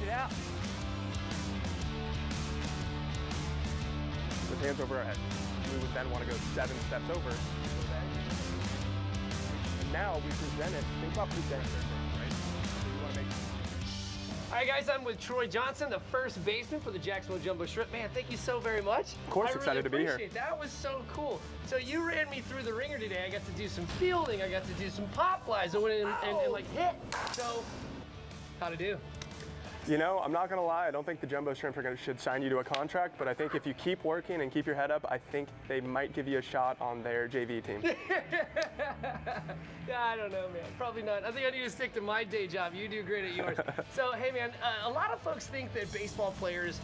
it out. With hands over our head. We would then want to go 7 steps over. And now we present it. Think about presenting, right? So you want to make. All right, guys, I'm with Troy Johnson, the first baseman for the Jacksonville Jumbo Shrimp. Man, thank you so very much. Of course, excited to be here. That was so cool. So you ran me through the ringer today. I got to do some fielding. I got to do some pop flies. I went in and like hit. So, how'd it do? You know, I'm not going to lie, I don't think the Jumbo Shrimp should sign you to a contract, but I think if you keep working and keep your head up, I think they might give you a shot on their JV team. Yeah, I don't know, man. Probably not. I think I need to stick to my day job. You do great at yours. So, hey, man, a lot of folks think that baseball players,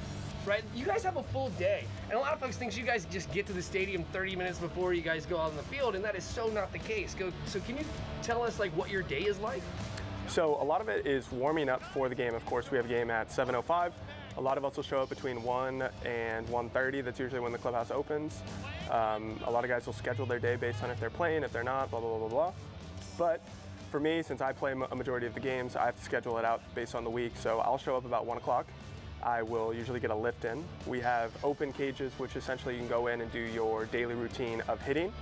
right, you guys have a full day. And a lot of folks think you guys just get to the stadium 30 minutes before you guys go out on the field, and that is so not the case. So can you tell us, like, what your day is like? So a lot of it is warming up for the game. Of course, we have a game at 7:05. A lot of us will show up between 1 and 1:30. That's usually when the clubhouse opens. A lot of guys will schedule their day based on if they're playing, if they're not, blah, blah, blah, blah, blah. But for me, since I play a majority of the games, I have to schedule it out based on the week. So I'll show up about 1 o'clock. I will usually get a lift in. We have open cages, which essentially you can go in and do your daily routine of hitting.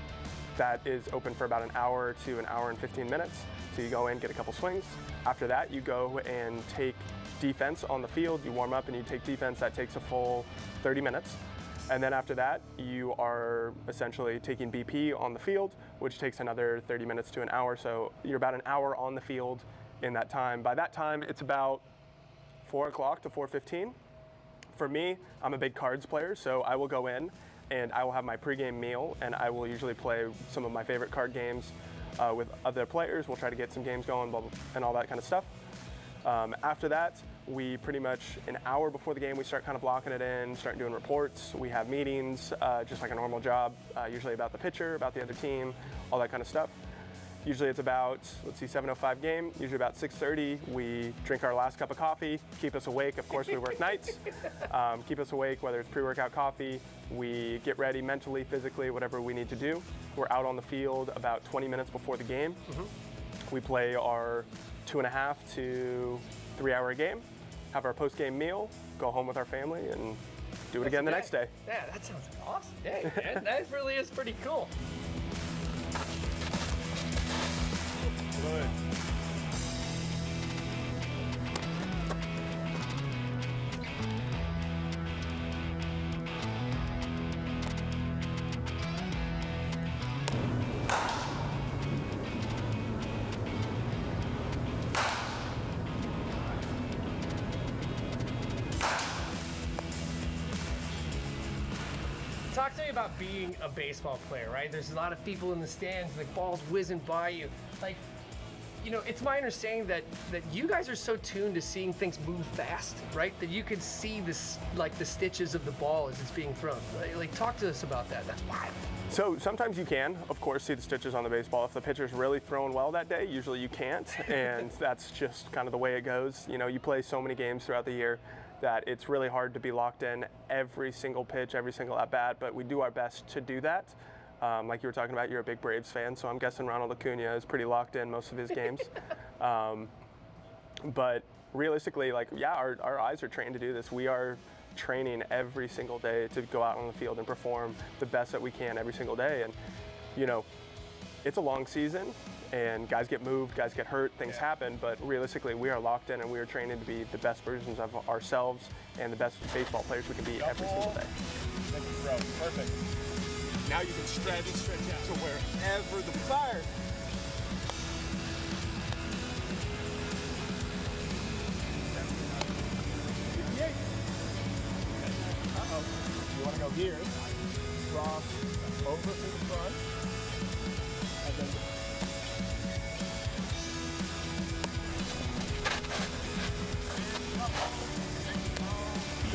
That is open for about an hour to an hour and 15 minutes. So you go in, get a couple swings. After that, you go and take defense on the field. You warm up and you take defense. That takes a full 30 minutes. And then after that, you are essentially taking BP on the field, which takes another 30 minutes to an hour. So you're about an hour on the field in that time. By that time, it's about 4 o'clock to 4:15. For me, I'm a big cards player, so I will go in and I will have my pregame meal, and I will usually play some of my favorite card games with other players. We'll try to get some games going, blah, blah, and all that kind of stuff. After that, we pretty much an hour before the game, we start kind of blocking it in, start doing reports. We have meetings, just like a normal job, usually about the pitcher, about the other team, all that kind of stuff. Usually it's about, 7:05 game, usually about 6:30, we drink our last cup of coffee, keep us awake. Of course, we work nights, keep us awake, whether it's pre-workout coffee, we get ready mentally, physically, whatever we need to do. We're out on the field about 20 minutes before the game. We play our 2.5 to 3 hour game, have our post-game meal, go home with our family, and do it again the next day. Yeah, that sounds awesome. Hey, man, that really is pretty cool. Good. Talk to me about being a baseball player, right? There's a lot of people in the stands, like balls whizzing by you. Like, you know, it's my understanding that you guys are so tuned to seeing things move fast, right? That you can see this, like the stitches of the ball as it's being thrown. Like talk to us about that. That's wild. So sometimes you can, of course, see the stitches on the baseball. If the pitcher's really throwing well that day, usually you can't, and that's just kind of the way it goes. You know, you play so many games throughout the year that it's really hard to be locked in every single pitch, every single at-bat, but we do our best to do that. Like you were talking about, you're a big Braves fan, so I'm guessing Ronald Acuna is pretty locked in most of his games. But realistically, like, yeah, our eyes are trained to do this. We are training every single day to go out on the field and perform the best that we can every single day. And, you know, it's a long season, and guys get moved, guys get hurt, things happen, but realistically, we are locked in and we are training to be the best versions of ourselves and the best baseball players we can be every single day. Perfect. Now you can stretch out to wherever the fire. You want to go here, cross over to the front, and then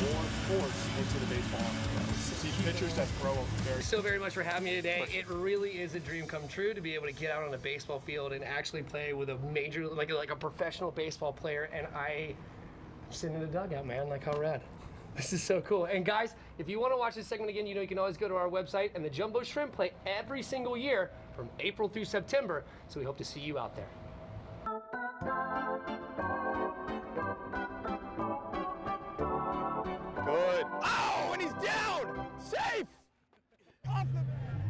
more force into the baseball. See pitchers that throw very. So very much for having me today. It really is a dream come true to be able to get out on a baseball field and actually play with a major, like a professional baseball player. And I'm sitting in the dugout, man. Like, how rad. This is so cool. And guys, if you want to watch this segment again, you know you can always go to our website. And the Jumbo Shrimp play every single year from April through September. So we hope to see you out there. Oh, and he's down! Safe! Off the bat.